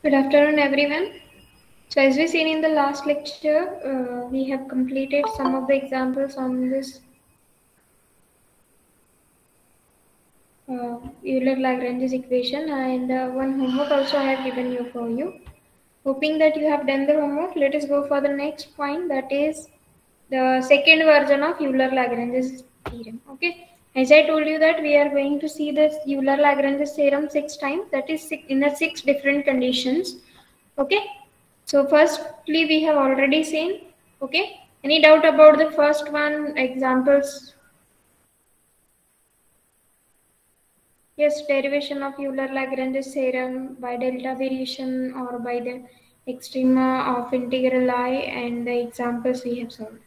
Good afternoon, everyone. So, as we seen in the last lecture, we have completed some of the examples on this Euler-Lagrange's equation, and one homework also I have given you for you. Hoping that you have done the homework, let us go for the next point, that is the second version of Euler-Lagrange's theorem. Okay. As I told you that we are going to see this Euler-Lagrange's theorem 6 times, that is in the 6 different conditions. Okay. So firstly, we have already seen. Okay. Any doubt about the first one? Examples? Yes, derivation of Euler-Lagrange's theorem by delta variation or by the extrema of integral I, and the examples we have solved.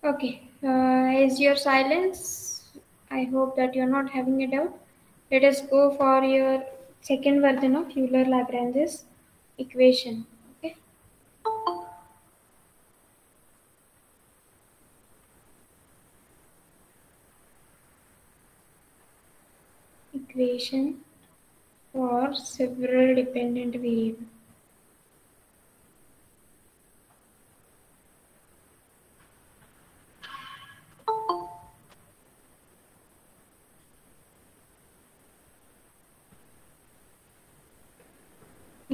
Okay, as your silence, I hope that you're not having a doubt. Let us go for your second version of Euler-Lagrange's equation. Okay, equation for several dependent variables.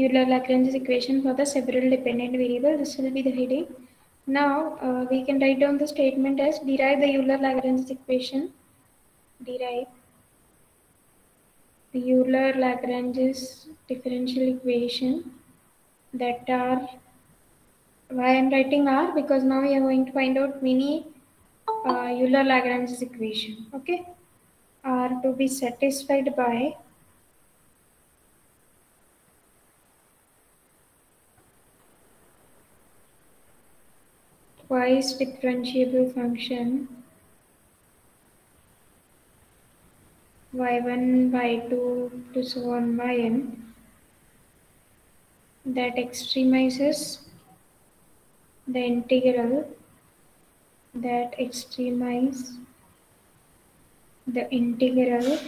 Euler-Lagrange's equation for the several dependent variables. This will be the heading. Now we can write down the statement as derive the Euler-Lagrange's equation. Derive the Euler-Lagrange's differential equation that are, why I am writing R, because now we are going to find out many Euler-Lagrange's equation. Okay, are to be satisfied by twice differentiable function y1, y2 to so on yn that extremizes the integral that extremize the integral.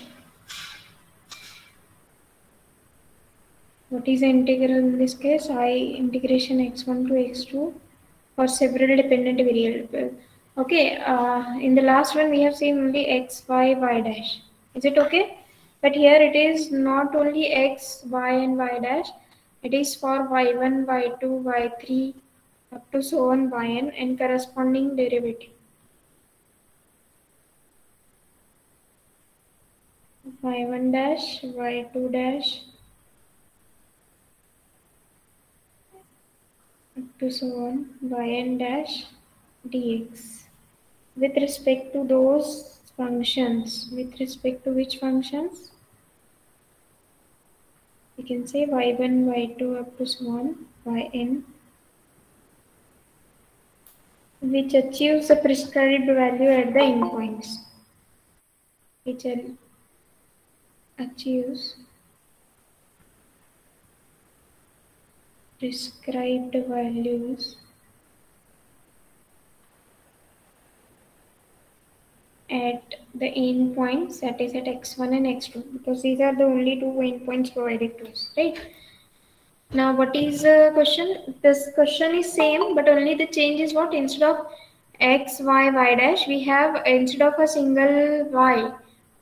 What is the integral in this case? I integration x1 to x2 for several dependent variables. Okay, in the last one we have seen only x, y, y dash. Is it okay? But here it is not only x, y and y dash. It is for y1, y2, y3 up to so on yn and corresponding derivative. Y1 dash, y2 dash up to so on yn dash dx. With respect to those functions, with respect to which functions? You can say y1, y2 up to so on yn, which achieves the prescribed value at the endpoints. Which achieves prescribed values at the endpoints, that is at x1 and x2, because these are the only two endpoints provided to us, right? Now, what is the question? This question is same, but only the change is what? Instead of x, y, y dash, we have instead of a single y,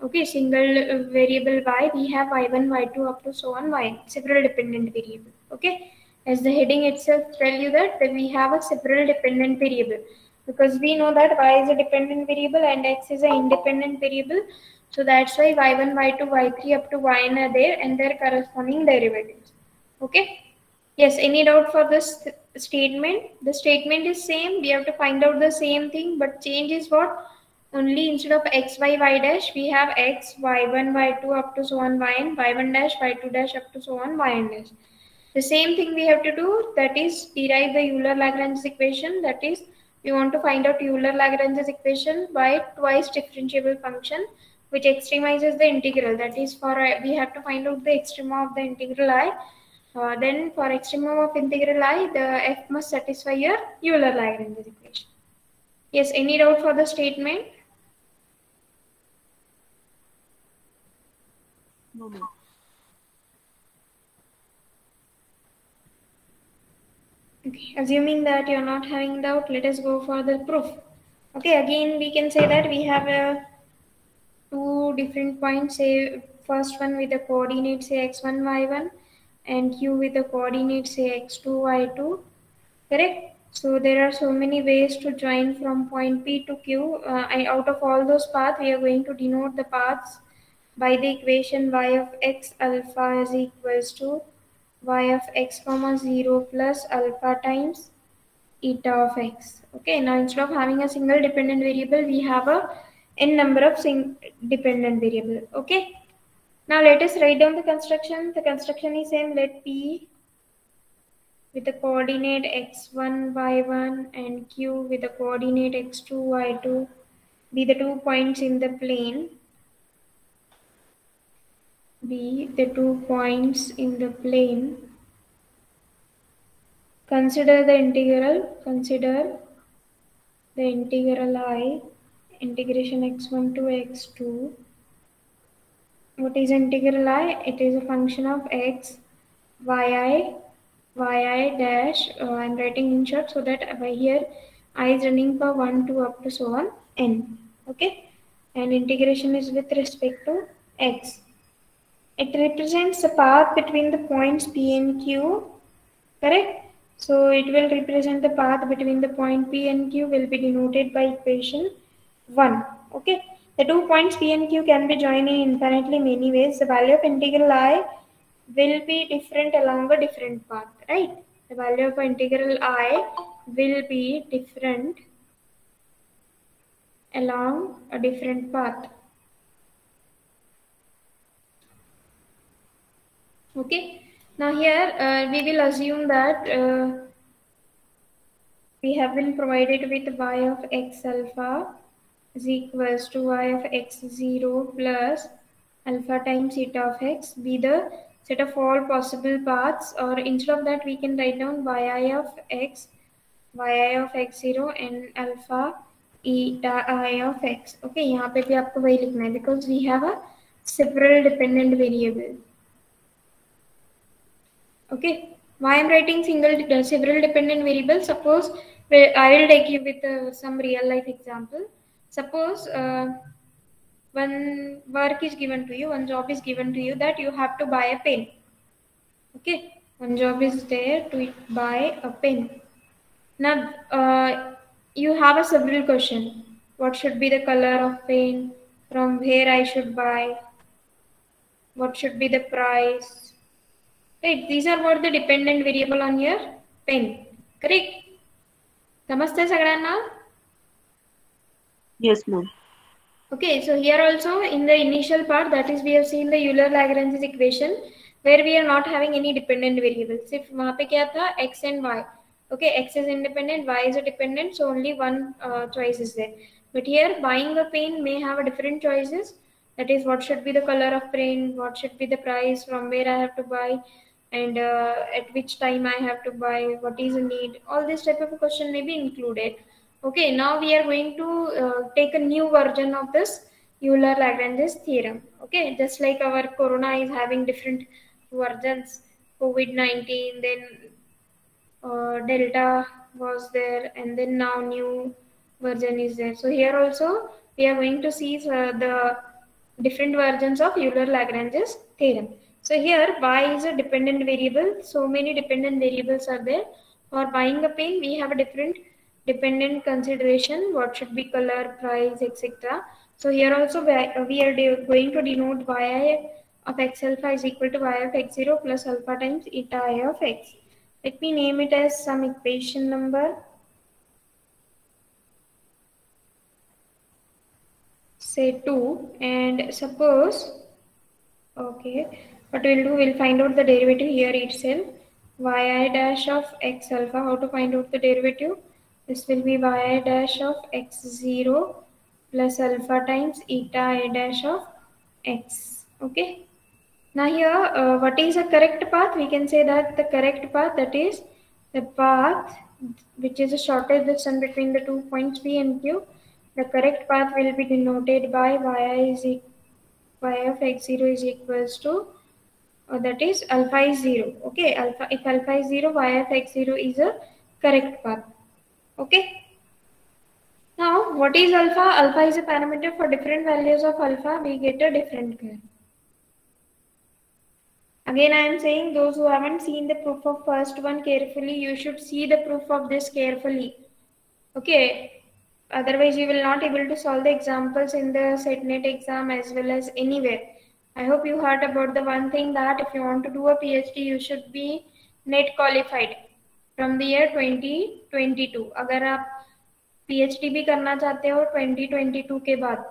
Okay, single variable y, we have y1, y2 up to so on y, several dependent variable. Okay, as the heading itself tell you that we have a several dependent variable, because we know that y is a dependent variable and x is an independent variable. So that's why y1, y2, y3 up to yn are there and their corresponding derivatives. Okay. Yes, any doubt for this statement? The statement is same. We have to find out the same thing, but change is what? Only instead of x, y dash, we have x, y1, y2 up to so on yn, y1 dash, y2 dash up to so on yn dash. The same thing we have to do, that is derive the Euler-Lagrange equation. That is, we want to find out Euler-Lagrange equation by twice differentiable function which extremizes the integral. That is, for we have to find out the extrema of the integral I. Then for extremum of integral I, the f must satisfy your Euler-Lagrange equation. Yes, any doubt for the statement? No, ma'am. Okay, assuming that you're not having doubt, let us go for the proof. Okay, again we can say that we have two different points, say first one with the coordinate say x1, y1 and q with the coordinate say x2, y2, correct? So there are so many ways to join from point P to Q. And out of all those paths, we are going to denote the paths by the equation y of x alpha is equals to y of x comma 0 plus alpha times eta of x. Okay, now instead of having a single dependent variable, we have a n number of dependent variable. Okay, now let us write down the construction. The construction is same. Let P with the coordinate x1, y1 and q with the coordinate x2, y2 be the 2 points in the plane. Be the 2 points in the plane. Consider the integral. Consider the integral I, integration x1 to x2. What is integral I? It is a function of x, yi dash. I'm writing in short so that by here I is running for 1 to up to so on n. Okay, and integration is with respect to x. It represents the path between the points P and Q, correct? So it will represent the path between the point P and Q will be denoted by equation 1. Okay, the 2 points P and Q can be joined in infinitely many ways. The value of integral I will be different along a different path, right? The value of integral I will be different along a different path. Okay, now here we will assume that we have been provided with y of x alpha is equals to y of x0 plus alpha times eta of x be the set of all possible paths, or instead of that we can write down yi of x0 and alpha eta I of x. Okay, यहाँ पे भी आपको वही लिखना है because we have a several dependent variable. Okay, why I'm writing several dependent variables? Suppose I will take you with some real life example. Suppose one work is given to you, one job is given to you that you have to buy a pen. Okay, one job is there to buy a pen. Now you have a several question. What should be the color of pen? From where I should buy? What should be the price? Right, these are what the dependent variable on your pen. Correct? समजते सगळ्यांना? Yes, ma'am. Okay, so here also in the initial part, that is we have seen the Euler-Lagrange equation where we are not having any dependent variables. If वहाँ पे क्या था x and y. Okay, x is independent, y is a dependent, so only one choice is there. But here buying a pen may have a different choices. That is, what should be the color of pen, what should be the price, from where I have to buy, and at which time I have to buy, what is the need. All this type of a question may be included. Okay, now we are going to take a new version of this Euler-Lagrange's theorem. Okay, just like our corona is having different versions, COVID-19, then Delta was there, and then now new version is there. So here also we are going to see the different versions of Euler-Lagrange's theorem. So here y is a dependent variable. So many dependent variables are there. For buying a pen, we have a different dependent consideration. What should be color, price, etc. So here also we are going to denote yi of x alpha is equal to y of x0 plus alpha times eta I of x. Let me name it as some equation number, say 2, and suppose, okay, what we'll do, we'll find out the derivative here itself. yi dash of x alpha, how to find out the derivative? This will be yi dash of x0 plus alpha times eta I dash of x. Okay. Now here, what is a correct path? We can say that the correct path, that is the path which is the shortest distance between the 2 points P and Q. The correct path will be denoted by y of x0 is equals to, that is alpha is 0. Okay, if alpha is 0, y of x0 is a correct path. Okay. Now, what is alpha? Alpha is a parameter. For different values of alpha, we get a different curve. Again, I am saying those who haven't seen the proof of first one carefully, you should see the proof of this carefully. Okay. Otherwise, you will not able to solve the examples in the SETNET exam as well as anywhere. I hope you heard about the one thing that if you want to do a PhD, you should be NET qualified from the year 2022. अगर आप PhD भी करना चाहते हो 2022 के बाद,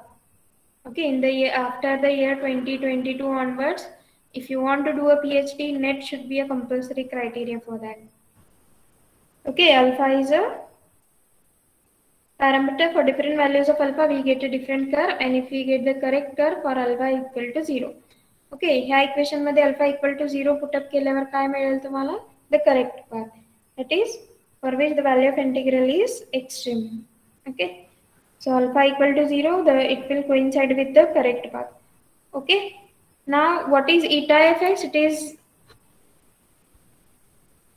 okay, in the year after the year 2022 onwards, if you want to do a PhD, NET should be a compulsory criteria for that. Okay, alpha is a parameter. For different values of alpha, we get a different curve, and if we get the correct curve for alpha equal to 0. Okay, ह्या equation मध्ये alpha equal to 0 put up केल्यावर काय मिळेल तुम्हाला? The correct path, that is for which the value of integral is extreme. Okay, so alpha equal to 0, it will coincide with the correct path. Okay, now what is eta of x? It is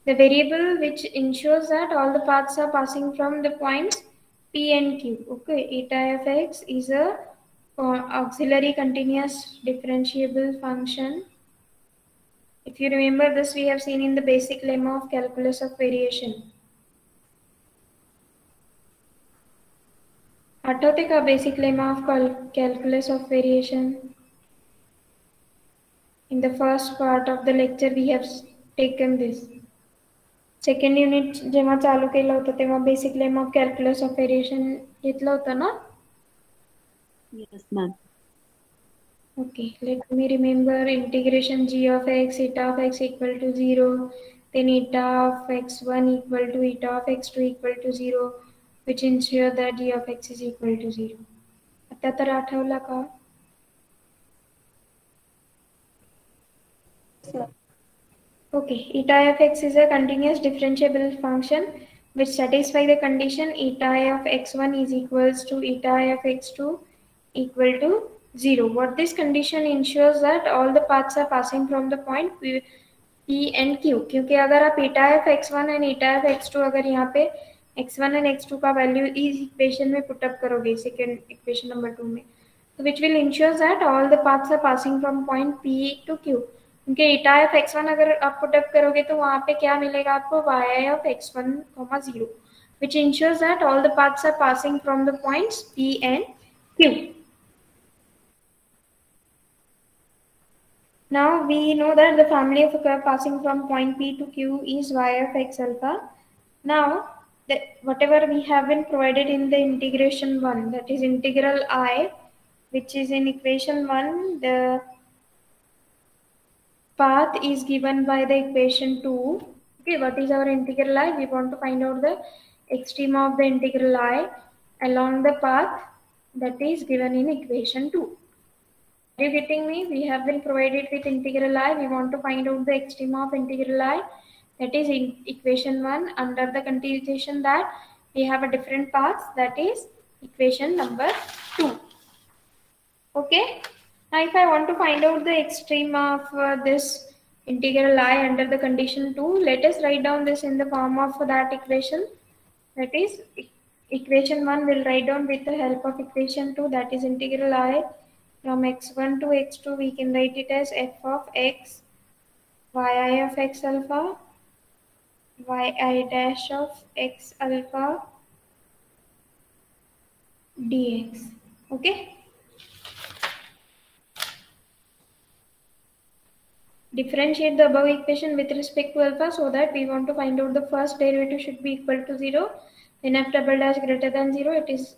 the variable which ensures that all the paths are passing from the points P and Q. Okay, eta of x is a auxiliary continuous differentiable function. If you remember this, we have seen in the basic lemma of calculus of variation. आठवते का basic lemma of calculus of variation? In the first part of the lecture, we have taken this. Second unit जेव्हा चालू केलं होतं तेव्हा basic lemma of calculus of variation घेतलं होतं ना? Yes, ma'am. Okay, let me remember integration g of x, eta of x equal to 0, then eta of x1 equal to eta of x2 equal to 0, which ensure that g of x is equal to 0. आता तर आठवला का? Sir. Okay, eta of x is a continuous differentiable function which satisfies the condition eta of x1 is equals to eta of x2 equal to 0. What this condition ensures that all the paths are passing from the point P and Q. क्योंकि अगर आप eta of x1 and eta of x2 अगर यहाँ पे x1 and x2 का value इस equation में put up करोगे सेकेंड इक्वेशन नंबर 2 में, तो which will ensure that all the paths are passing from point P to Q. क्योंकि eta of x1 अगर आप पुट अप करोगे तो वहाँ पे क्या मिलेगा आपको? y of x1, 0, which ensures that all the paths are passing from the points P and Q. Now we know that the family of a curve passing from point P to Q is y of x alpha. Now, whatever we have been provided in the integration 1, that is integral I, which is in equation 1, the path is given by the equation 2. Okay, what is our integral I? We want to find out the extreme of the integral I along the path that is given in equation 2. Are you getting me? We have been provided with integral I. We want to find out the extreme of integral I. That is in equation 1 under the continuation that we have a different path. That is equation number 2. Okay. Now if I want to find out the extreme of this integral I under the condition 2, let us write down this in the form of that equation. That is equation 1 will write down with the help of equation 2, that is integral I From x1 to x2 we can write it as f of x yi of x alpha yi dash of x alpha dx. Okay. Differentiate the above equation with respect to alpha so that we want to find out the first derivative should be equal to 0. Then f double dash greater than 0 it is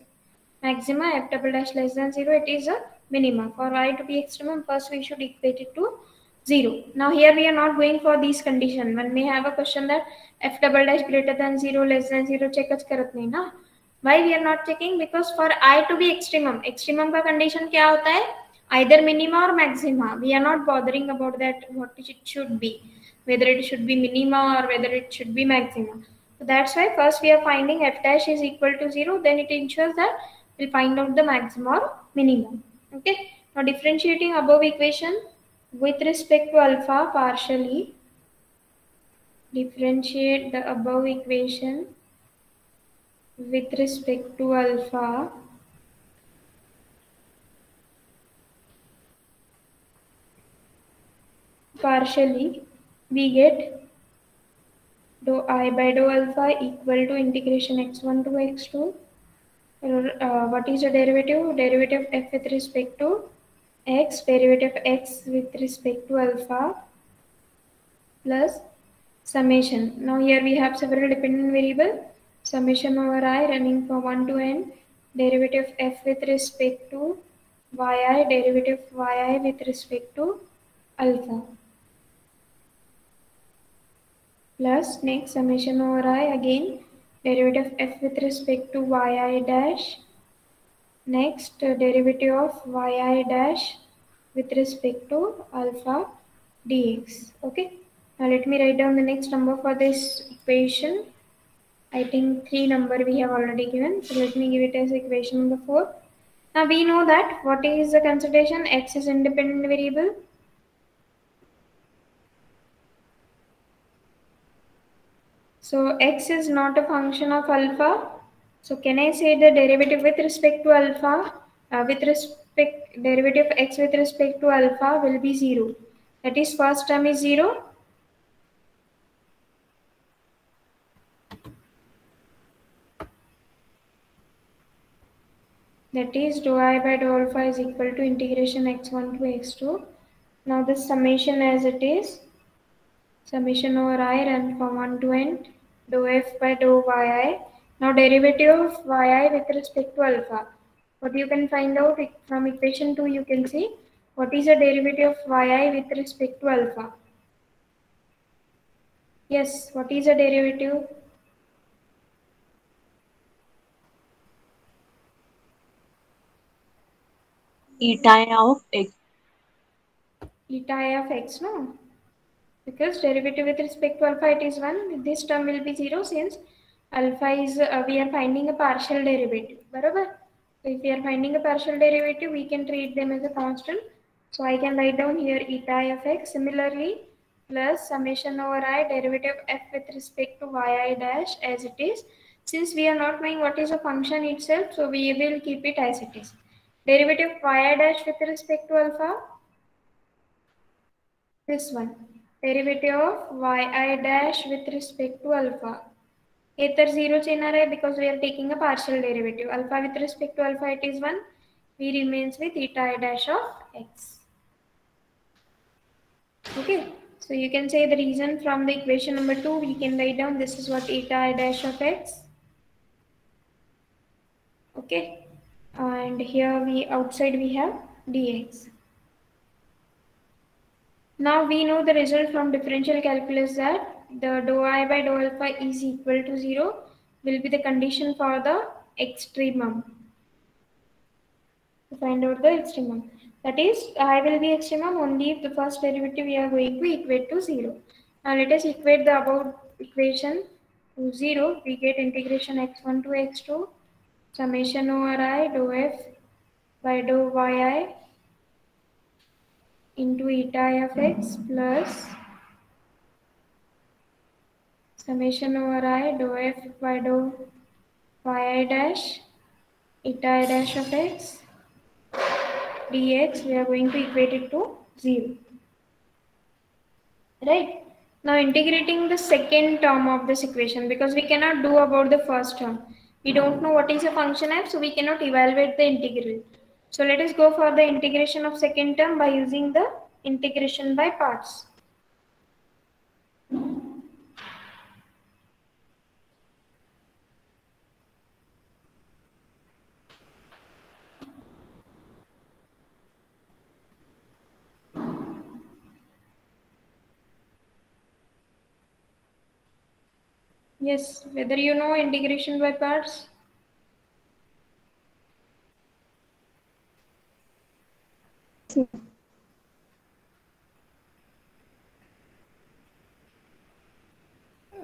maxima, f double dash less than 0 it is a minima. For I to be extremum first we should equate it to 0. Now here we are not going for these condition. One may have a question that f double dash greater than 0 less than 0 checkच करत नहीं ना. Why we are not checking? Because for I to be extremum, extremum का condition क्या होता है? Either minima or maxima. We are not bothering about that what it should be, whether it should be minima or whether it should be maxima. So that's why first we are finding f dash is equal to 0, then it ensures that we'll find out the maxima or minimum. Okay. Now differentiating above equation with respect to alpha partially, differentiate the above equation with respect to alpha partially, we get dou I by dou alpha equal to integration x1 to x2. What is the derivative? Derivative f with respect to x, derivative x with respect to alpha plus summation. Now here we have several dependent variable. Summation over I running from 1 to n. Derivative f with respect to yi, derivative yi with respect to alpha. Plus next summation over I again derivative f with respect to yi dash. Next derivative of yi dash with respect to alpha dx. Okay. Now let me write down the next number for this equation. I think 3 number we have already given. So let me give it as equation number 4. Now we know that what is the consideration? X is independent variable. So x is not a function of alpha. So can I say the derivative with respect to alpha, derivative of x with respect to alpha will be 0. That is first term is 0. That is dou I by dou alpha is equal to integration x1 to x2. Now this summation as it is. Summation over I run from 1 to n, dou f by dou yi. Now derivative of yi with respect to alpha. What you can find out from equation 2, you can see what is the derivative of yi with respect to alpha. Yes, what is the derivative? Eta of x. Eta I of x, no? Because derivative with respect to alpha it is 1. This term will be 0 since alpha is, we are finding a partial derivative. Barabar? So if we are finding a partial derivative, we can treat them as a constant. So I can write down here eta I of x. Similarly, plus summation over I derivative f with respect to yi dash as it is. Since we are not knowing what is a function itself, so we will keep it as it is. Derivative yi dash with respect to alpha. This one. Derivative of yi dash with respect to alpha. Either 0 chenar hai because we are taking a partial derivative. Alpha with respect to alpha it is 1. V remains with eta I dash of x. Okay. So you can say the reason from the equation number 2 we can write down this is what eta I dash of x. Okay. And here we outside we have dx. Now we know the result from differential calculus that the dou I by dou alpha is equal to 0 will be the condition for the extremum. To find out the extremum. That is, I will be extremum only if the first derivative we are going to equate to 0. Now let us equate the above equation to 0. We get integration x1 to x2 summation over I dou f by dou yi into eta I of x plus summation over I dou f by dou yi dash eta I dash of x dx, we are going to equate it to 0. Right? Now integrating the second term of this equation, because we cannot do about the first term. We don't know what is a function f, so we cannot evaluate the integral. So let us go for the integration of second term by using the integration by parts. Yes, whether you know integration by parts?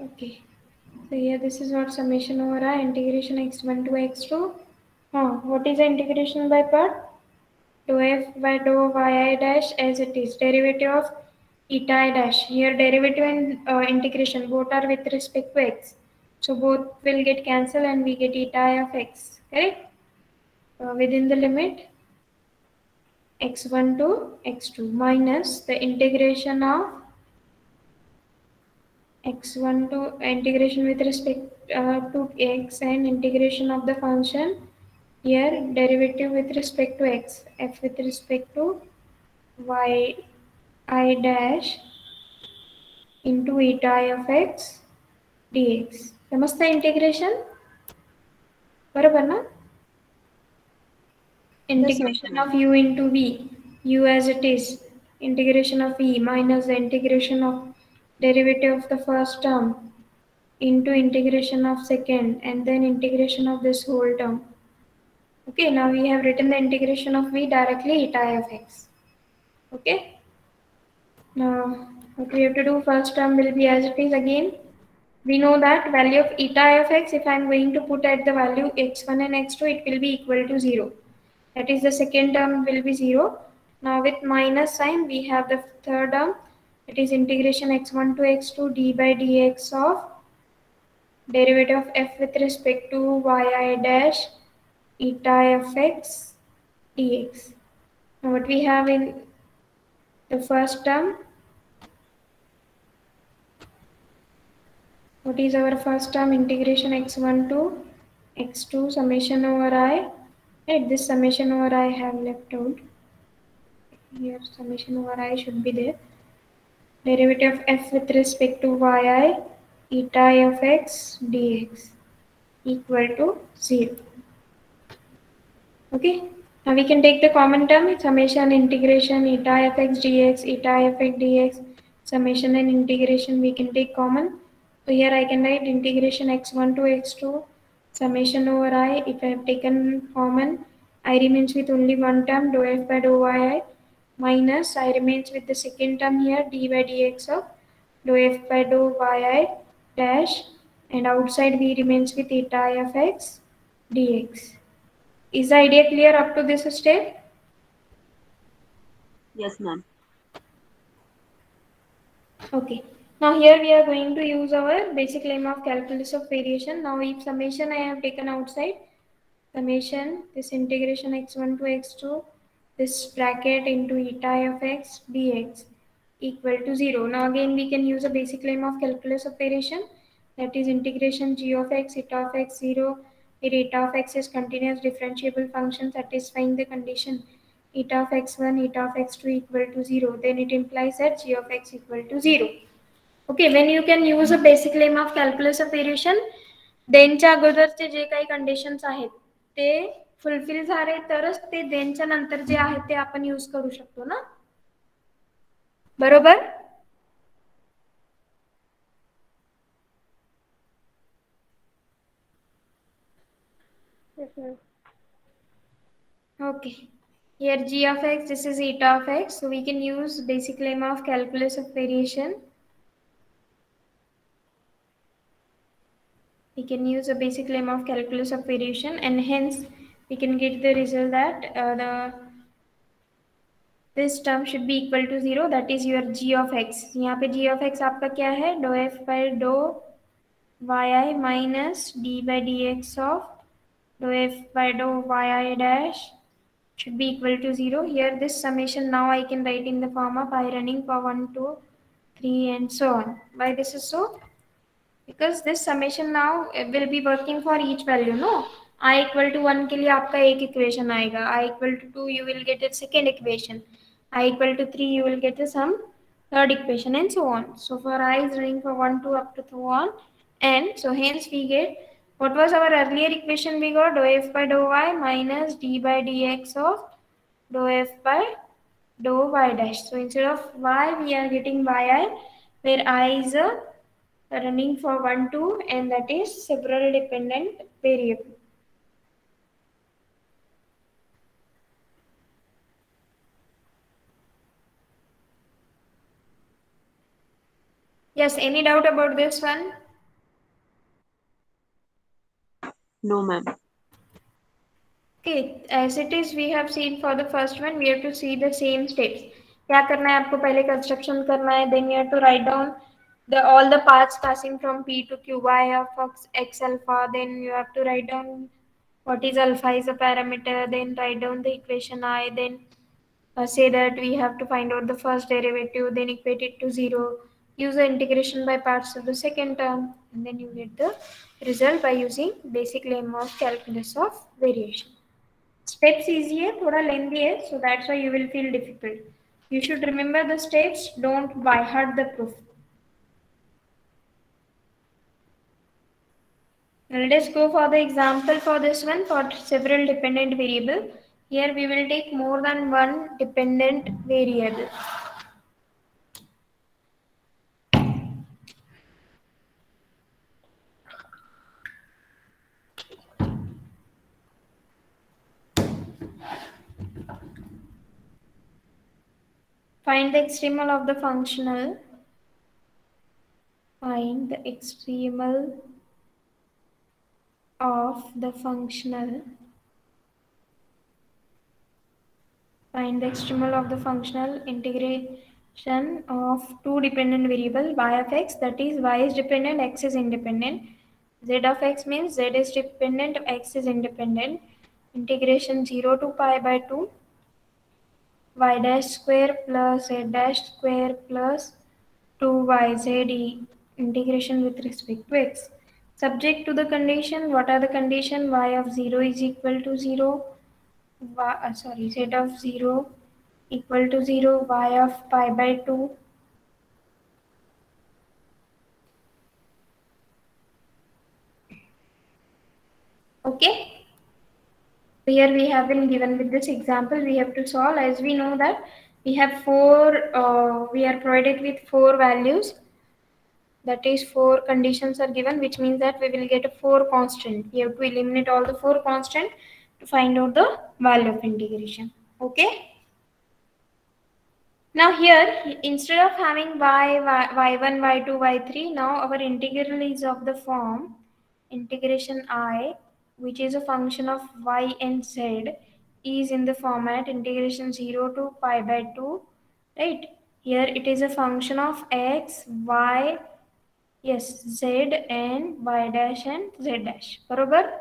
Okay. So here this is what summation over I integration x1 to x2. What is the integration by part? Dou f by dou yi dash as it is. Derivative of eta I dash. Here derivative and integration both are with respect to x. So both will get cancelled and we get eta I of x. Correct? Within the limit x1 to x2 minus the integration of x1 to integration with respect to x and integration of the function here derivative with respect to x, f with respect to y I dash into eta I of x dx. समझता है integration बराबर ना? Integration of u into v, u as it is, integration of v minus the integration of derivative of the first term into integration of second and then integration of this whole term. Okay, now we have written the integration of v directly eta I of x. Okay, now what we have to do, first term will be as it is again. We know that value of eta I of x, if I am going to put at the value x1 and x2, it will be equal to 0. That is the second term will be 0. Now with minus sign we have the third term, it is integration x1 to x2 d by dx of derivative of f with respect to yi dash eta I of x dx. Now what we have in the first term, what is our first term? Integration x1 to x2 summation over I. Right, this summation over I have left out. Here summation over I should be there. Derivative of f with respect to yi eta I of x dx equal to 0. Okay, now we can take the common term, summation integration eta I of x dx, eta I of x dx, summation and integration we can take common. So here I can write integration x1 to x2 summation over I. If I have taken common, I remains with only one term dou f by dou yi minus I remains with the second term here d by dx of dou f by dou yi dash, and outside v remains with eta I of x dx. Is the idea clear up to this step? Yes, ma'am. Okay. Now here we are going to use our basic lemma of calculus of variation. Now if summation I have taken outside, summation this integration x1 to x2, this bracket into eta I of x dx equal to 0. Now again we can use a basic lemma of calculus of variation, that is integration g of x eta of x 0, where eta of x is continuous differentiable function satisfying the condition eta of x1 eta of x2 equal to 0, then it implies that g of x equal to 0. Okay, when you can use a basic lemma of calculus of variation, देनच्या अगोदरचे जे काही conditions आहेत ते fulfil झाले तरच ते देनच्या नंतर जे आहे ते आपण यूज करू शकतो ना, बरोबर? Okay, here g of x, this is eta of x, so we can use basic lemma of calculus of variation. We can use a basic lemma of calculus of variation, and hence we can get the result that this term should be equal to 0, that is your g of x. यहाँ पे g of x आपका क्या है, dou f by dou yi minus d by dx of dou f by dou yi dash should be equal to 0. Here this summation now I can write in the form of I running for 1, 2, 3 and so on. Why this is so? Because this summation now will be working for each value, no? I equal to 1 के लिए आपका एक equation आएगा, I equal to 2 you will get a second equation, I equal to 3 you will get a some third equation and so on. So for I is running for 1, 2 up to so on, and so hence we get what was our earlier equation we got, dou f by dou y minus d by dx of dou f by dou y dash. So instead of y we are getting yi, where I is a running for 1, 2 and that is several dependent variable. Yes, any doubt about this one? No, ma'am. Okay, as it is we have seen for the first one, we have to see the same steps. क्या करना है आपको, पहले construction करना है, then you have to write down the all the paths passing from P to Q, y of x alpha, then you have to write down what is alpha is a parameter, then write down the equation I, then say that we have to find out the first derivative, then equate it to 0, use the integration by parts of the second term, and then you get the result by using basic lemma of calculus of variation. Steps easy है, थोड़ा lengthy है, so that's why you will feel difficult. You should remember the steps, don't by heart the proof. Now let us go for the example for this one for several dependent variable. Here we will take more than one dependent variable. Find the extremal of the functional. Find the extremal of the functional. Find the extremal of the functional integration of two dependent variable y of x, that is y is dependent, x is independent. Z of x means z is dependent, x is independent. Integration 0 to pi by 2 y dash square plus z dash square plus 2yz integration with respect to x. Subject to the condition, what are the condition? Y of 0 is equal to 0, z of 0 equal to 0, y of pi by 2 okay. Here we have been given with this example, we have to solve, as we know that we have we are provided with 4 values, that is 4 conditions are given, which means that we will get a 4 constant. We have to eliminate all the 4 constant to find out the value of integration. Okay. Now here, instead of having y1, y2, y3, now our integral is of the form integration I, which is a function of y and z, is in the format integration 0 to pi by 2, right? Here it is a function of x, y, yes, z and y dash and z dash, बरोबर?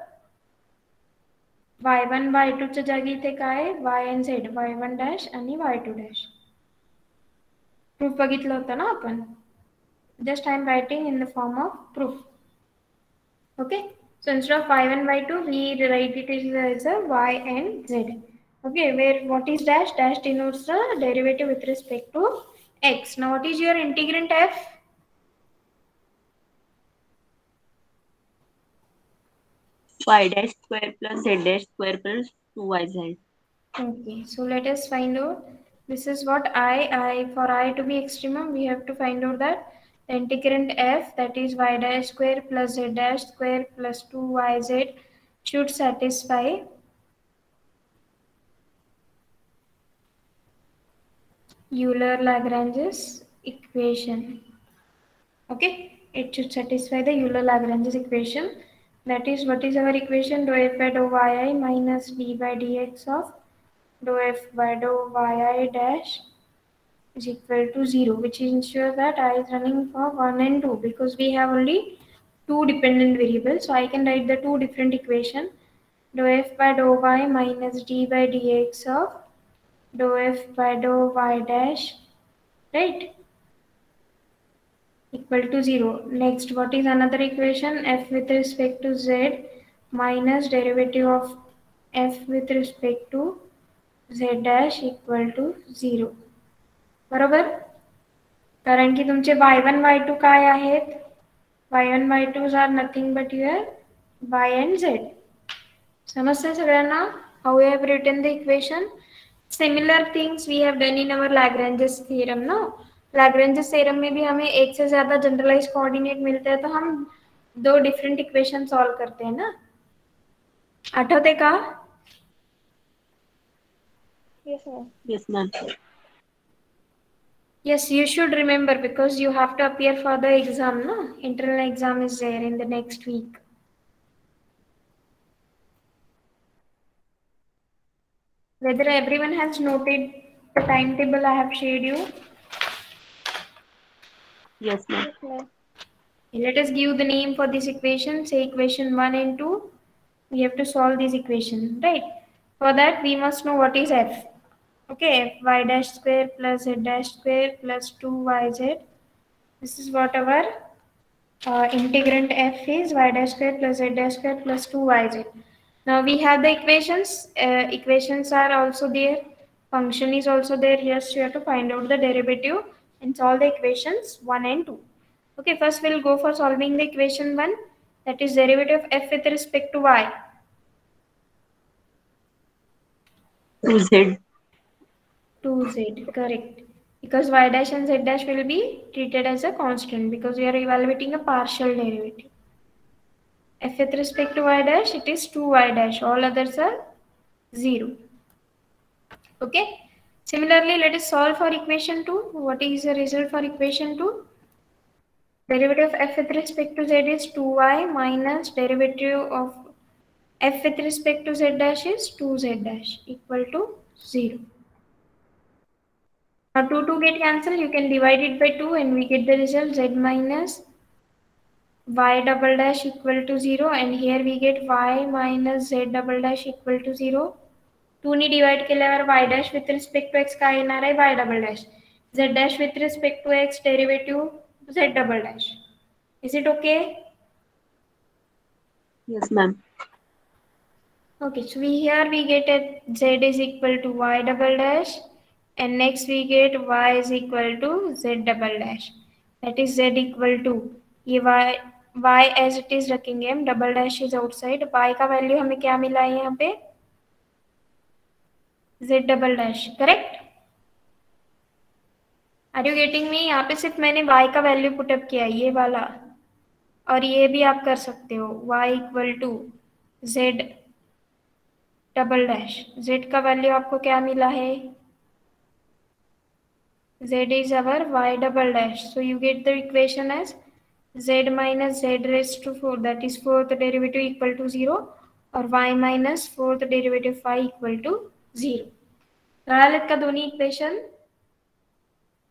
y1, y2 च्या जागी इथे काय y and z, y1 dash आणि y2 dash. Proof बघितलं होतं ना आपण. Just I am writing in the form of proof. Okay. So instead of y1, y2, we write it as a y and z. Okay. Where what is dash? Dash denotes the derivative with respect to x. Now what is your integrand f? Y dash square plus Z dash square plus 2YZ. Okay. So let us find out. This is what for I to be extremum, we have to find out that the integrand f, that is y dash square plus z dash square plus 2yz, should satisfy Euler-Lagrange's equation. Okay, it should satisfy the Euler-Lagrange's equation. That is, what is our equation? Dou f by dou yi minus d by dx of dou f by dou yi dash is equal to 0, which ensures that I is running for 1 and 2, because we have only 2 dependent variables. So I can write the 2 different equations. dou f by dou y minus d by dx of dou f by dou y dash, right, equal to 0. Next, what is another equation? F with respect to z minus derivative of f with respect to z dash equal to 0. बरोबर. कारण की तुमचे y1 y2 काय आहेत? y1 y2 are nothing but your y and z. समजते सगळ्यांना? How we have written the equation? Similar things we have done in our Lagrange's theorem, no? Lagrange's theorem में भी हमें एक से ज्यादा जनरलाइज कोऑर्डिनेट मिलते हैं तो हम दो डिफरेंट इक्वेशन सॉल्व करते हैं ना. आठवते का? Yes, ma'am. Yes, ma'am. Yes, you should remember because you have to appear for the exam, no? Internal exam is there in the next week. Whether everyone has noted the timetable I have shared you? Yes, ma'am. Yes, ma'am. Let us give the name for this equation. Say equation 1 and 2. We have to solve this equation, right? For that, we must know what is f. Okay, y dash square plus z dash square plus 2yz. This is what our integrand f is, y dash square plus z dash square plus 2yz. Now we have the equations. Equations are also there. Function is also there. Yes, you have to find out the derivative and solve the equations 1 and 2. Okay, first we'll go for solving the equation 1. That is derivative of f with respect to y. 2z. 2z, correct. Because y dash and z dash will be treated as a constant because we are evaluating a partial derivative. F with respect to y dash, it is 2y dash. All others are 0. Okay. Similarly, let us solve for equation 2. What is the result for equation 2? Derivative of f with respect to z is 2y minus derivative of f with respect to z dash is 2z dash equal to 0. Now 2 get cancelled, you can divide it by 2 and we get the result z minus y double dash equal to 0, and here we get y minus z double dash equal to 0. 2 ने divide केल्यावर y dash with respect to x काय येणार आहे? y double dash. z dash with respect to x derivative z double dash. Is it okay? Yes, ma'am. Okay, so here we get at z is equal to y double dash, and next we get y is equal to z double dash. That is z equal to ये y as it is रखेंगे हम, double dash is outside. Y का value हमें क्या मिला है यहाँ पे? z double dash, correct? Are you getting me? यहाँ पे सिर्फ मैंने y का वैल्यू पुटअप किया ये वाला, और ये भी आप कर सकते हो y equal to z double dash. z का वैल्यू आपको क्या मिला है? z is our y double dash. So you get the equation as z minus z raised to 4, that is fourth derivative equal to 0, और y minus fourth derivative 5 equal to 0. कळालेत का दोन्ही equation?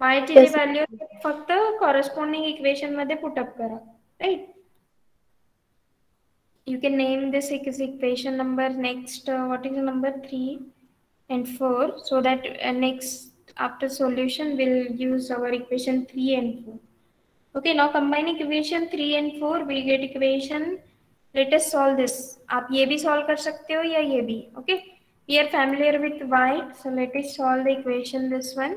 y ची जी value फक्त corresponding equation मध्ये put up करा, right? You can name this as equation number. Next, what is the number 3 and 4, so that next after solution we'll use our equation 3 and 4. Okay, now combining equation 3 and 4 we get equation. Let us solve this. आप ये भी solve कर सकते हो या ये भी. Okay, we are familiar with y, so let us solve the equation this one.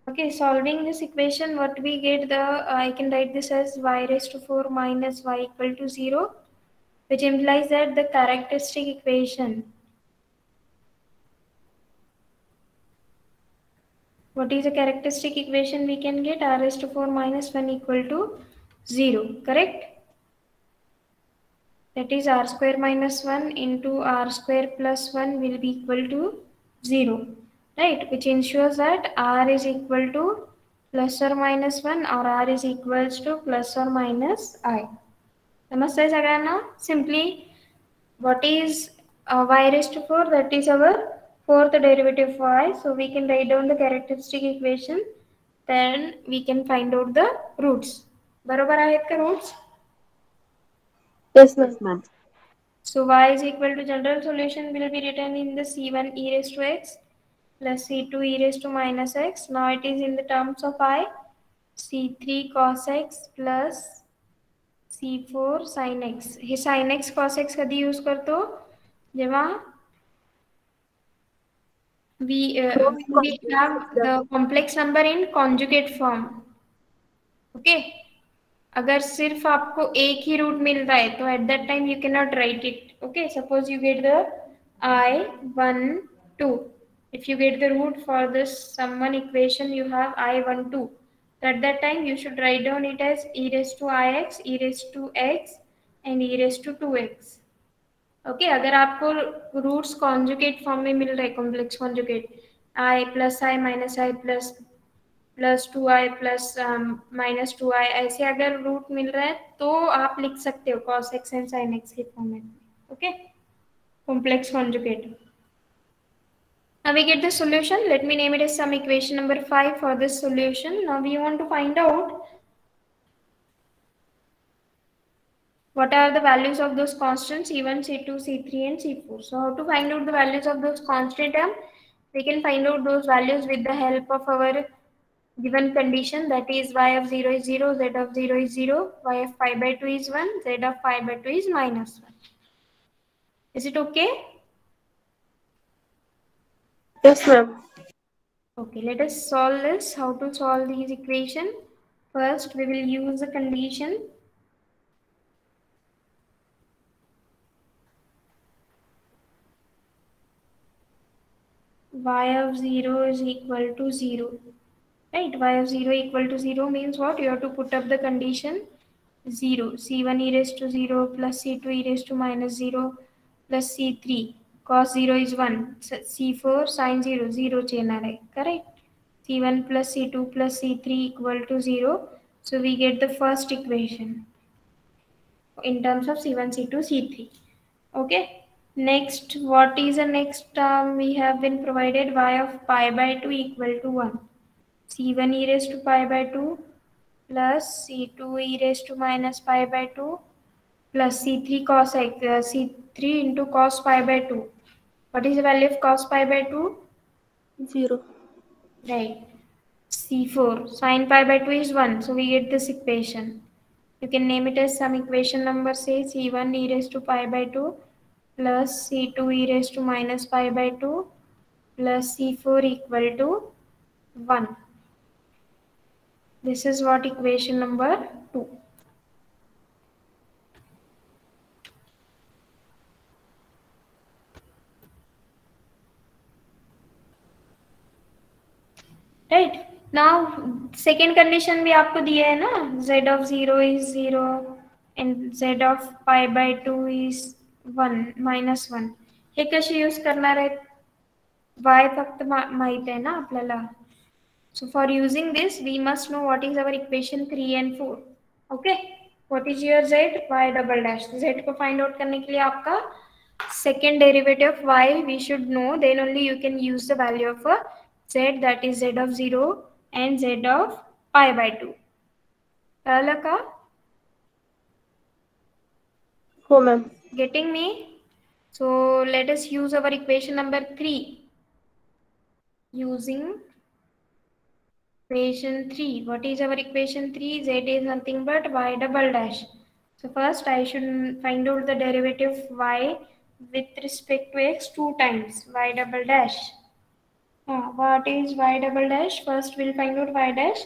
Okay, solving this equation, what we get, the I can write this as y raised to 4 minus y equal to 0, which implies that the characteristic equation, what is the characteristic equation we can get? R raised to 4 minus 1 equal to 0, correct? That is r square minus 1 into r square plus 1 will be equal to 0, right? Which ensures that r is equal to plus or minus 1 or r is equals to plus or minus I. Namaste Sagana. Simply, what is y raised to 4? That is our fourth derivative of y. So we can write down the characteristic equation. Then we can find out the roots. बरोबर आहेत का roots? Yes, Yes, ma'am. ma'am. So y is equal to general solution will be written in the c1 e raised to x plus c2 e raised to minus x. Now it is in the terms of I, c3 cos x plus c4 sin x. Hey sin x cos x कधी use करतो जेव्हा we have the complex number in conjugate form. Okay, अगर सिर्फ आपको एक ही root मिल रहा है तो at that time you can not right it. Okay, suppose you get the I12. If you get the root for this sum one equation, you have I12. So at that time you should write down it as e raised to ix, e raised to x and e raised to 2x. Okay, अगर आपको roots conjugate form में मिल रहे complex conjugate i plus i minus i plus plus 2i plus minus 2i, ऐसे अगर root मिल रहा है तो आप लिख सकते हो cos x and sin x के फॉर्मेट में. Okay, complex conjugate. Now we get the solution. Let me name it as some equation number 5 for this solution. Now we want to find out what are the values of those constants c1, c2, c3 and c4. So how to find out the values of those constant term? We can find out those values with the help of our given condition, that is y of 0 is 0, z of 0 is 0, y of pi by 2 is 1, z of pi by 2 is minus 1. Is it okay? Yes, ma'am. Okay, let us solve this. How to solve these equation? First, we will use the condition y of 0 is equal to 0. Right, y of 0 equal to 0 means what? You have to put up the condition 0, c1 e raised to 0 plus c2 e raised to minus 0 plus c3 cos 0 is 1, c4 sin 0, 0 चेना है, correct? c1 plus c2 plus c3 equal to 0. So we get the first equation in terms of c1, c2, c3. Okay. Next, what is the next term we have been provided? Y of pi by 2 equal to 1. c1 e raised to pi by 2 plus c2 e raised to minus pi by 2 plus c3 cos x, c3 into cos pi by 2. What is the value of cos pi by 2? 0. Right. c4 sin pi by 2 is 1. So we get this equation. You can name it as some equation number, say c1 e raised to pi by 2 plus c2 e raised to minus pi by 2 plus c4 equal to 1. This is what equation number 2. Right. Now second condition भी आपको दिया है ना, z of 0 is 0 and z of pi by 2 is 1 minus 1. हे कशी use करणार आहेत? y फक्त माहित आहे ना आपल्याला. So for using this we must know what is our equation 3 and 4. Okay, what is your z? Y double dash. Z को find out करने के लिए आपका second derivative of y we should know, then only you can use the value of a z, that is z of 0 and z of pi by 2. कळलं का? हो ma'am. Getting me? So let us use our equation number 3. Using equation 3. What is our equation 3? Z is nothing but y double dash. So first I should find out the derivative of y with respect to x 2 times y double dash. What is y double dash? First we'll find out y dash.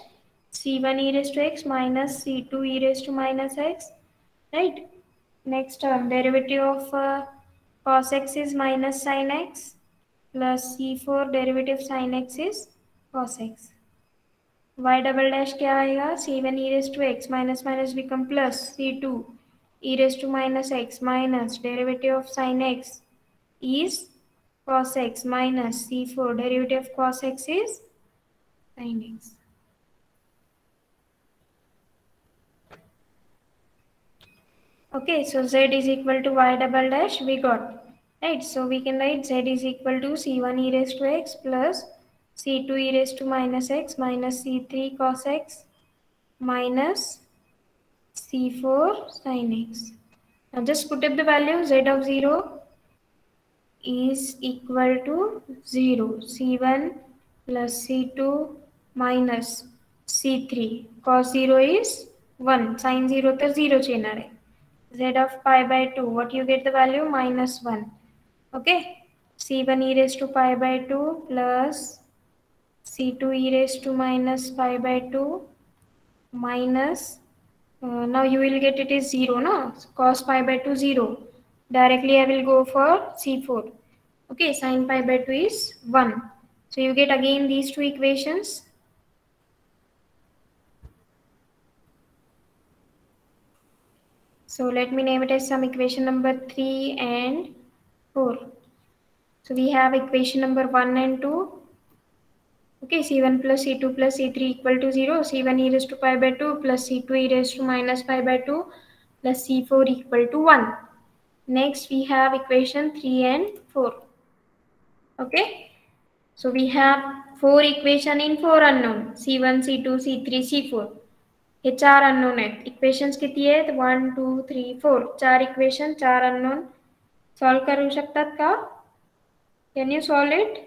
c1 e raised to x minus c2 e raised to minus x. Right? Next term, derivative of cos x is minus sin x plus c4 derivative sin x is cos x. Y double dash क्या आएगा? c1 e raised to x minus minus become plus c2 e raised to minus x minus derivative of sin x is cos x minus c4 derivative of cos x is sin x. Okay, so z is equal to y double dash we got, right? So we can write z is equal to c1 e raised to x plus c2 e raised to minus x minus c3 cos x minus c4 sin x. Now just put up the value. Z of 0 is equal to 0. C1 plus C2 minus C3. Cos 0 is 1. Sin 0 तर 0 च येणार आहे. Z of pi by 2. What you get the value? Minus 1. Okay. C1 e raised to pi by 2 plus C2 e raised to minus pi by 2 minus now you will get it is 0, no? Cos pi by 2 0. Directly I will go for C4. Okay, sin pi by 2 is 1. So you get again these two equations. So let me name it as some equation number 3 and 4. So we have equation number 1 and 2. Okay, C1 plus C2 plus C3 equal to 0. C1 e raised to pi by 2 plus C2 e raised to minus pi by 2 plus C4 equal to 1. Next we have equation 3 and 4. Okay, so we have 4 equation in 4 unknown. C1, C2, C3, C4. Hey 4 unknown आहेत. Equations किती आहेत? 1 2 3 4. 4 equation, 4 unknown. Solve करू शकतात का? Can you solve it?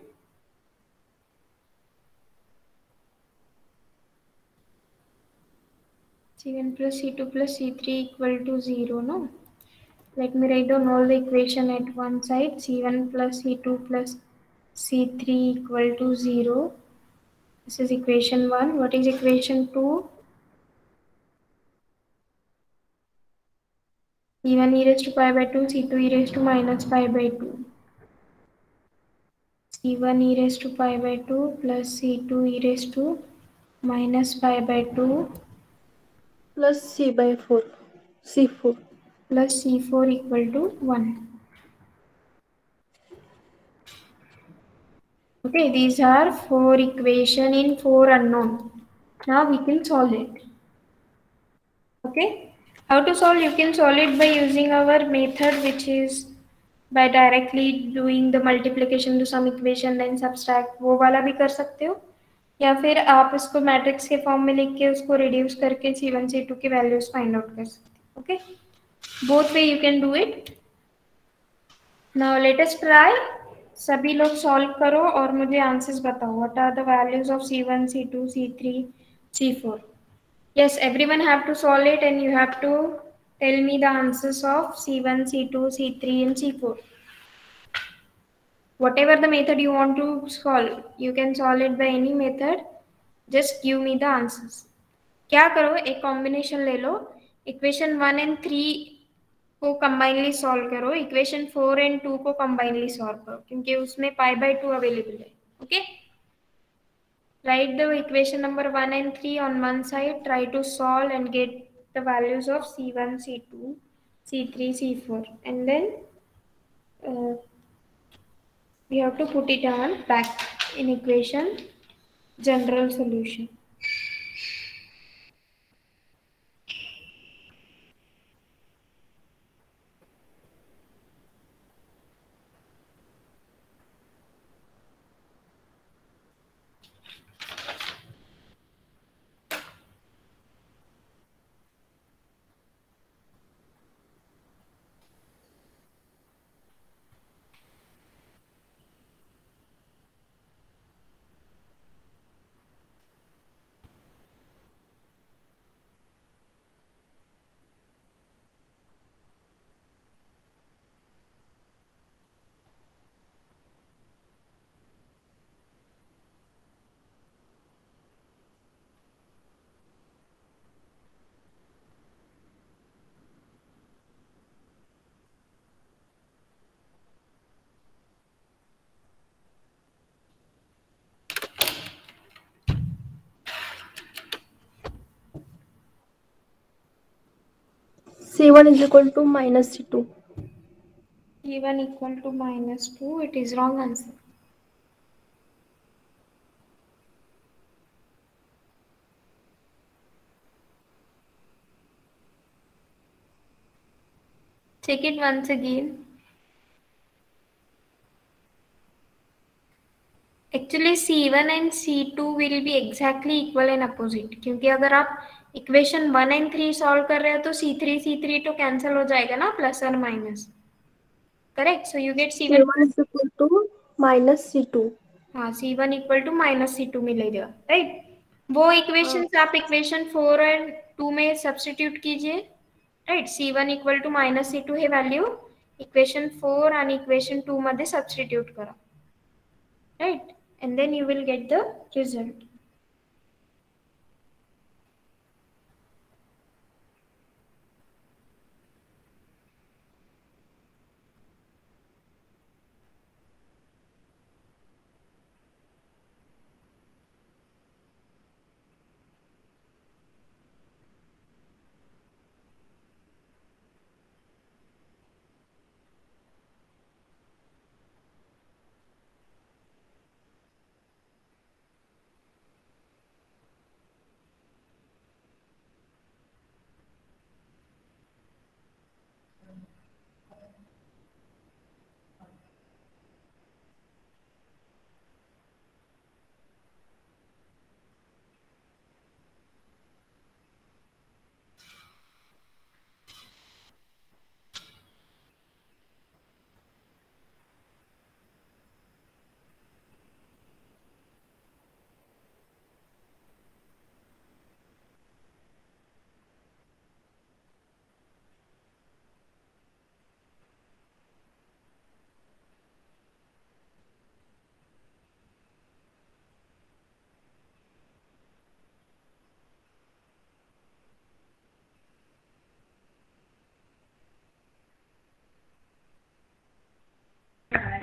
C1 plus C2 plus C3 equal to 0, no? Let me write down all the equation at one side. C1 plus C2 plus C3 equal to 0. This is equation 1. What is equation 2? C1 e raised to pi by 2, C2 e raised to minus pi by 2. C1 e raised to pi by 2 plus C2 e raised to minus pi by 2 plus C by 4. C4. plus C4 equal to 1. Okay, these are 4 equation in 4 unknown. Now we can solve it. Okay, how to solve? You can solve it by using our method, which is by directly doing the multiplication to some equation then subtract. वो वाला भी कर सकते हो, या फिर आप इसको मैट्रिक्स के फॉर्म में लिख के उसको रिड्यूस करके C1 C2 के वैल्यूज फाइंड आउट कर सकते हो. Okay, both way you can do it. Now let us try. सभी लोग सॉल्व करो और मुझे आंसर्स बताओ. What are the values of C1 C2 C3 C4. Yes, everyone have to solve it and you have to tell me the answers of C1 C2 C3 and C4. Whatever the method you want to solve, you can solve it by any method. Just give me the answers. क्या करो, एक combination ले लो. Equation 1 and 3 को combinedly solve करो. Equation 4 and 2 को combinedly solve करो, क्योंकि उसमें पाई बाय 2 अवेलेबल है. Okay, write the equation number 1 and 3 on one side. Try to solve and get the values of C1 C2 C3 C4, and then we have to put it on back in equation general solution. C1 is equal to minus C2. C1 equal to minus 2. It is wrong answer. Check it once again. Actually C1 and C2 will be exactly equal and opposite, क्योंकि अगर आप equation 1 and 3 solve कर रहे हो तो C3 तो cancel हो जाएगा ना, प्लस और minus, correct. So you get C1. C1 is equal to minus C2. हाँ, C1 equal to minus C2 मिलेगा, राइट. वो इक्वेशन आप इक्वेशन 4 और 2 में सब्सटीट्यूट कीजिए, right. C1 equal to minus C2 हे व्हॅल्यू इक्वेशन 4 आणि इक्वेशन 2 मध्ये सब्स्टिट्यूट करा, right, and then you will get the result.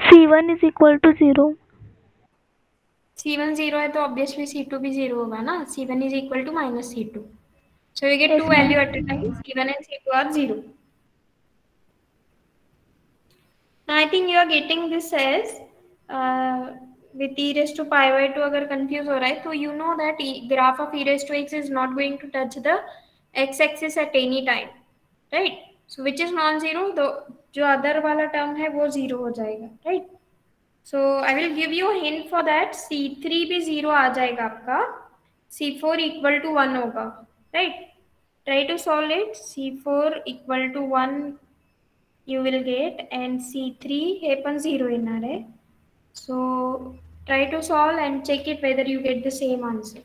C1 is equal to 0. C1 0 है तो ऑब्वियसली C2 भी 0 होगा ना. C1 is equal to minus C2. So you get two value at a time. C1 and C2 are 0. Now I think you are getting this as with e raised to pi by 2 अगर confuse हो रहा है तो you know that graph of e raised to x is not going to touch the x axis at any time, right? So which is non-zero, तो जो other वाला term है वो 0 हो जाएगा, right? So I will give you a hint for that. C3 भी 0 आ जाएगा आपका, C4 equal to 1 होगा, right? Try to solve it. C4 equal to 1 you will get, and C3 हे पण 0 येणार आहे. So try to solve and check it whether you get the same answer.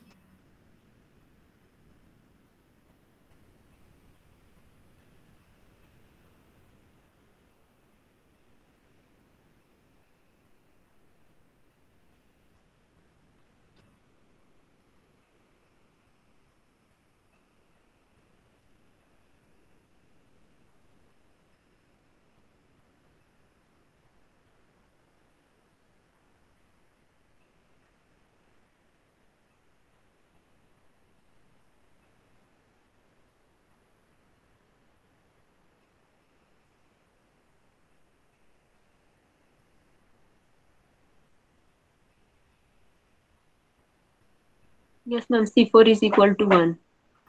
Yes, ma'am. C4 is equal to 1.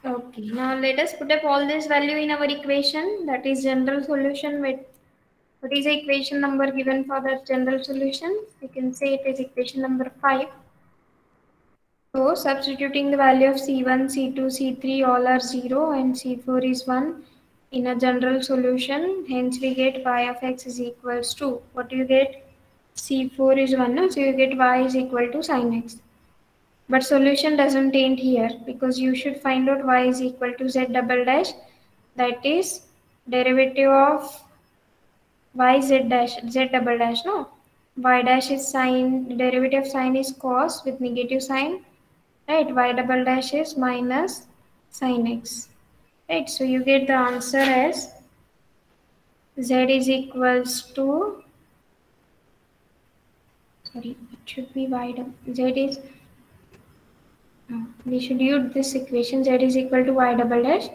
Okay, now let us put up all this value in our equation, that is general solution. With what is the equation number given for the general solution? You can say it is equation number 5. So substituting the value of C1, C2, C3 all are 0 and C4 is 1 in a general solution. Hence we get y of x is equals to, what do you get? C4 is 1, no? So you get y is equal to sin x. But solution doesn't end here because you should find out y is equal to z double dash, that is derivative of y z dash, z double dash, no? Y dash is sine, derivative of sine is cos with negative sign, right? Y double dash is minus sin x, right? So you get the answer as z is equals to, sorry, it should be y double, z is, we should use this equation, z is equal to y double dash.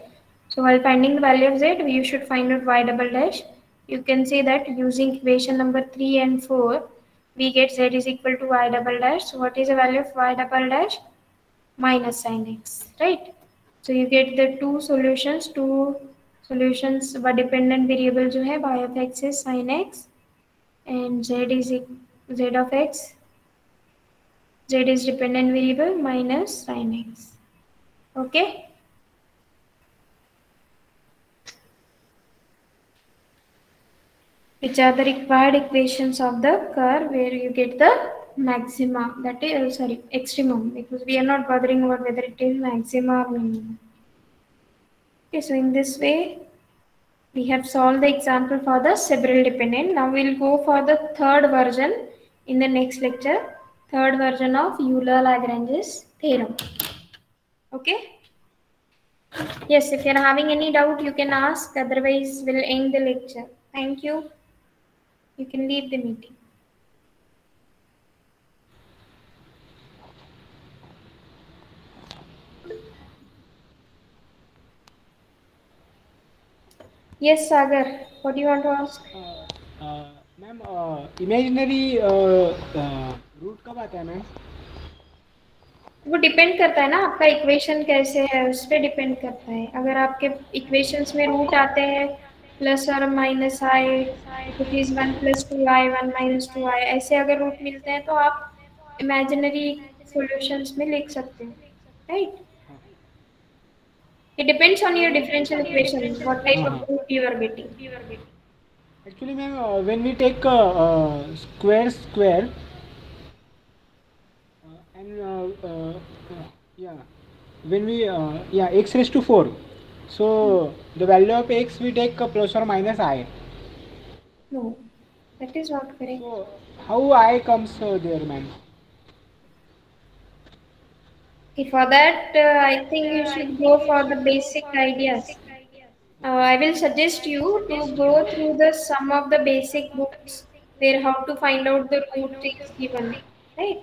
So while finding the value of z, you should find out y double dash. You can say that using equation number 3 and 4, we get z is equal to y double dash. So what is the value of y double dash? Minus sin x, right? So you get the two solutions were dependent variable जो है y of x is sin x and z of x, z is dependent variable minus sin x. Okay. which are the required equations of the curve where you get the maxima, that is, sorry, extremum, because we are not bothering about whether it is maxima or minimum. Okay, so in this way, we have solved the example for the several dependent. Now we'll go for the third version in the next lecture, third version of Euler-Lagrange's theorem. Okay? Yes, if you're having any doubt, you can ask, otherwise we'll end the lecture. Thank you. You can leave the meeting. Yes, Sagar, what do you want to ask? Ma'am imaginary root कब आता है ma'am? वो depend करता है ना, आपका equation कैसे है उस पर डिपेंड करता है. अगर आपके इक्वेशंस में रूट आते हैं प्लस और minus I, which is 1 + 2i 1 - 2i, ऐसे अगर रूट मिलते हैं तो आप इमेजिनरी सॉल्यूशंस में लिख सकते हो, right? It depends on your differential equation, what type of root you are getting. Actually, ma'am, when we take square, and when we x raised to 4, so the value of x we take plus or minus I. No, that is not correct. So how I comes there, ma'am? Okay, for that, I think you should go for the basic ideas. I will suggest you to go through the some of the basic books where how to find out the root is given, right?